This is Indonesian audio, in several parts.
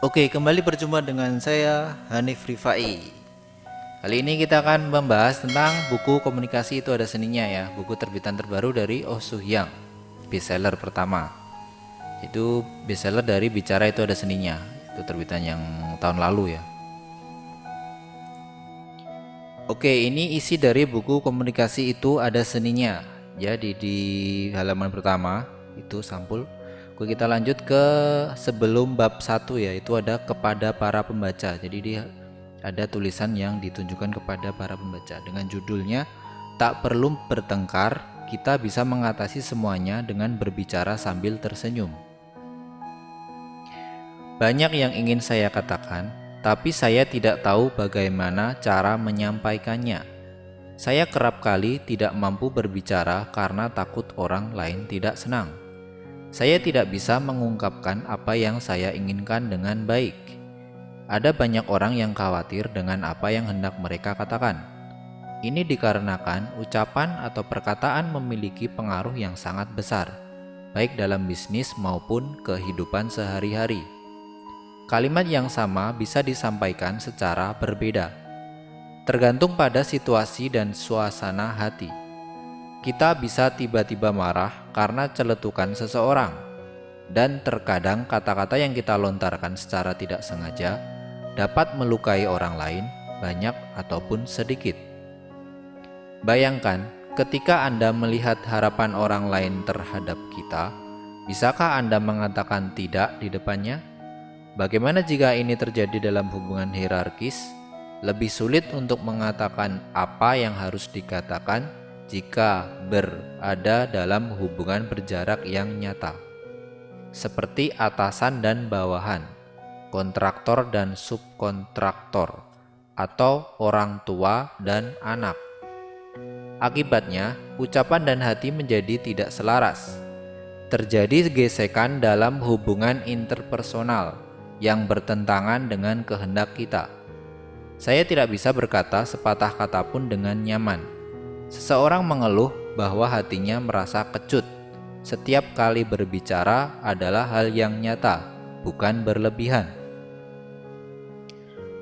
Oke, kembali berjumpa dengan saya Hanif Rifai. Kali ini kita akan membahas tentang buku Komunikasi Itu Ada Seninya ya, buku terbitan terbaru dari Oh Soo Hyang, bestseller pertama. Itu bestseller dari Bicara Itu Ada Seninya. Itu terbitan yang tahun lalu ya. Oke, ini isi dari buku Komunikasi Itu Ada Seninya. Jadi di halaman pertama itu sampul. Oke, kita lanjut ke sebelum bab 1 ya, itu ada kepada para pembaca. Jadi dia ada tulisan yang ditunjukkan kepada para pembaca dengan judulnya Tak Perlu Bertengkar, Kita Bisa Mengatasi Semuanya Dengan Berbicara Sambil Tersenyum. Banyak yang ingin saya katakan, tapi saya tidak tahu bagaimana cara menyampaikannya. Saya kerap kali tidak mampu berbicara karena takut orang lain tidak senang. Saya tidak bisa mengungkapkan apa yang saya inginkan dengan baik. Ada banyak orang yang khawatir dengan apa yang hendak mereka katakan. Ini dikarenakan ucapan atau perkataan memiliki pengaruh yang sangat besar, baik dalam bisnis maupun kehidupan sehari-hari. Kalimat yang sama bisa disampaikan secara berbeda, tergantung pada situasi dan suasana hati. Kita bisa tiba-tiba marah karena celetukan seseorang, dan terkadang kata-kata yang kita lontarkan secara tidak sengaja dapat melukai orang lain, banyak ataupun sedikit. Bayangkan, ketika Anda melihat harapan orang lain terhadap kita, bisakah Anda mengatakan tidak di depannya? Bagaimana jika ini terjadi dalam hubungan hierarkis? Lebih sulit untuk mengatakan apa yang harus dikatakan jika berada dalam hubungan berjarak yang nyata, seperti atasan dan bawahan, kontraktor dan subkontraktor, atau orang tua dan anak. Akibatnya, ucapan dan hati menjadi tidak selaras. Terjadi gesekan dalam hubungan interpersonal yang bertentangan dengan kehendak kita. Saya tidak bisa berkata sepatah kata pun dengan nyaman. Seseorang mengeluh bahwa hatinya merasa kecut. Setiap kali berbicara adalah hal yang nyata, bukan berlebihan.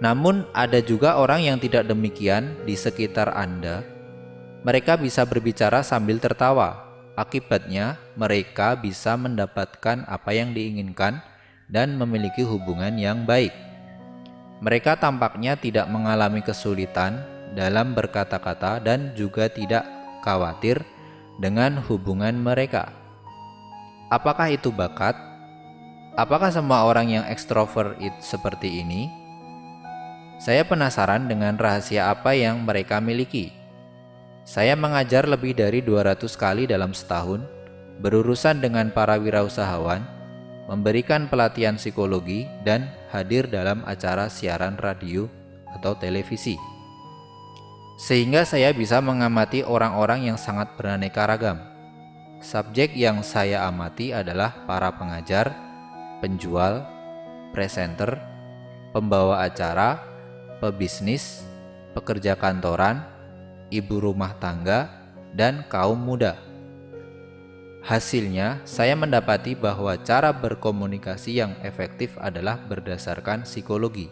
Namun ada juga orang yang tidak demikian di sekitar Anda. Mereka bisa berbicara sambil tertawa. Akibatnya, mereka bisa mendapatkan apa yang diinginkan dan memiliki hubungan yang baik. Mereka tampaknya tidak mengalami kesulitan dalam berkata-kata dan juga tidak khawatir dengan hubungan mereka. Apakah itu bakat? Apakah semua orang yang ekstrovert seperti ini? Saya penasaran dengan rahasia apa yang mereka miliki. Saya mengajar lebih dari 200 kali dalam setahun, berurusan dengan para wirausahawan, memberikan pelatihan psikologi, dan hadir dalam acara siaran radio atau televisi. Sehingga saya bisa mengamati orang-orang yang sangat beraneka ragam. Subjek yang saya amati adalah para pengajar, penjual, presenter, pembawa acara, pebisnis, pekerja kantoran, ibu rumah tangga, dan kaum muda. Hasilnya, saya mendapati bahwa cara berkomunikasi yang efektif adalah berdasarkan psikologi.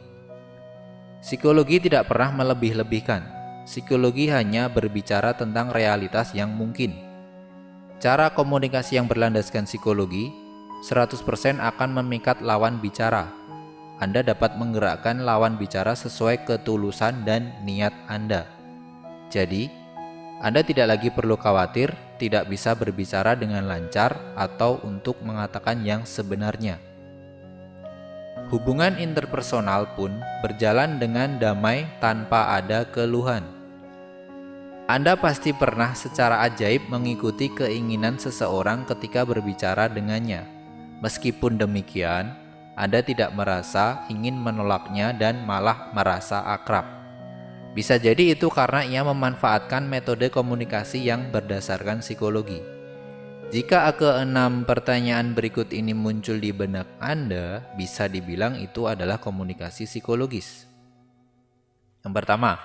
Psikologi tidak pernah melebih-lebihkan. Psikologi hanya berbicara tentang realitas yang mungkin. Cara komunikasi yang berlandaskan psikologi 100% akan memikat lawan bicara. Anda dapat menggerakkan lawan bicara sesuai ketulusan dan niat Anda. Jadi, Anda tidak lagi perlu khawatir tidak bisa berbicara dengan lancar atau untuk mengatakan yang sebenarnya. Hubungan interpersonal pun berjalan dengan damai tanpa ada keluhan. Anda pasti pernah secara ajaib mengikuti keinginan seseorang ketika berbicara dengannya. Meskipun demikian, Anda tidak merasa ingin menolaknya dan malah merasa akrab. Bisa jadi itu karena ia memanfaatkan metode komunikasi yang berdasarkan psikologi. Jika keenam pertanyaan berikut ini muncul di benak Anda, bisa dibilang itu adalah komunikasi psikologis. Yang pertama,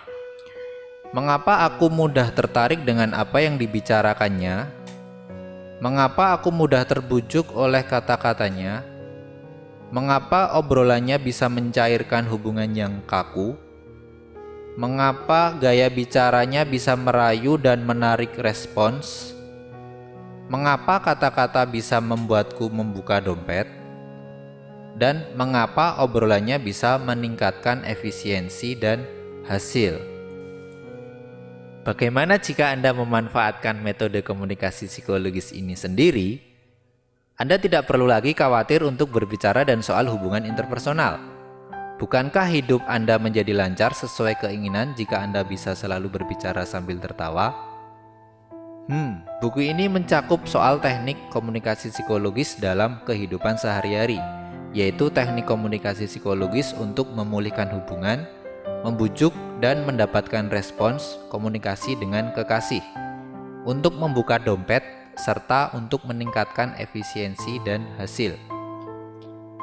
mengapa aku mudah tertarik dengan apa yang dibicarakannya? Mengapa aku mudah terbujuk oleh kata-katanya? Mengapa obrolannya bisa mencairkan hubungan yang kaku? Mengapa gaya bicaranya bisa merayu dan menarik respons? Mengapa kata-kata bisa membuatku membuka dompet? Dan mengapa obrolannya bisa meningkatkan efisiensi dan hasil? Bagaimana jika Anda memanfaatkan metode komunikasi psikologis ini sendiri? Anda tidak perlu lagi khawatir untuk berbicara dan soal hubungan interpersonal. Bukankah hidup Anda menjadi lancar sesuai keinginan jika Anda bisa selalu berbicara sambil tertawa? Buku ini mencakup soal teknik komunikasi psikologis dalam kehidupan sehari-hari, yaitu teknik komunikasi psikologis untuk memulihkan hubungan, membujuk dan mendapatkan respons komunikasi dengan kekasih, untuk membuka dompet, serta untuk meningkatkan efisiensi dan hasil.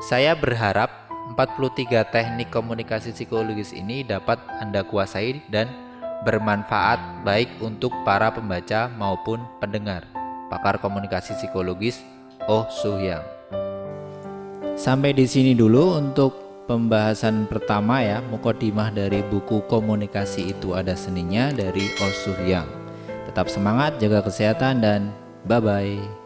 Saya berharap 43 teknik komunikasi psikologis ini dapat Anda kuasai dan bermanfaat baik untuk para pembaca maupun pendengar. Pakar komunikasi psikologis Oh Soo-hyang. Sampai di sini dulu untuk pembahasan pertama ya, mukadimah dari buku Komunikasi Itu Ada Seninya dari Oh Soo-hyang. Tetap semangat, jaga kesehatan dan bye-bye.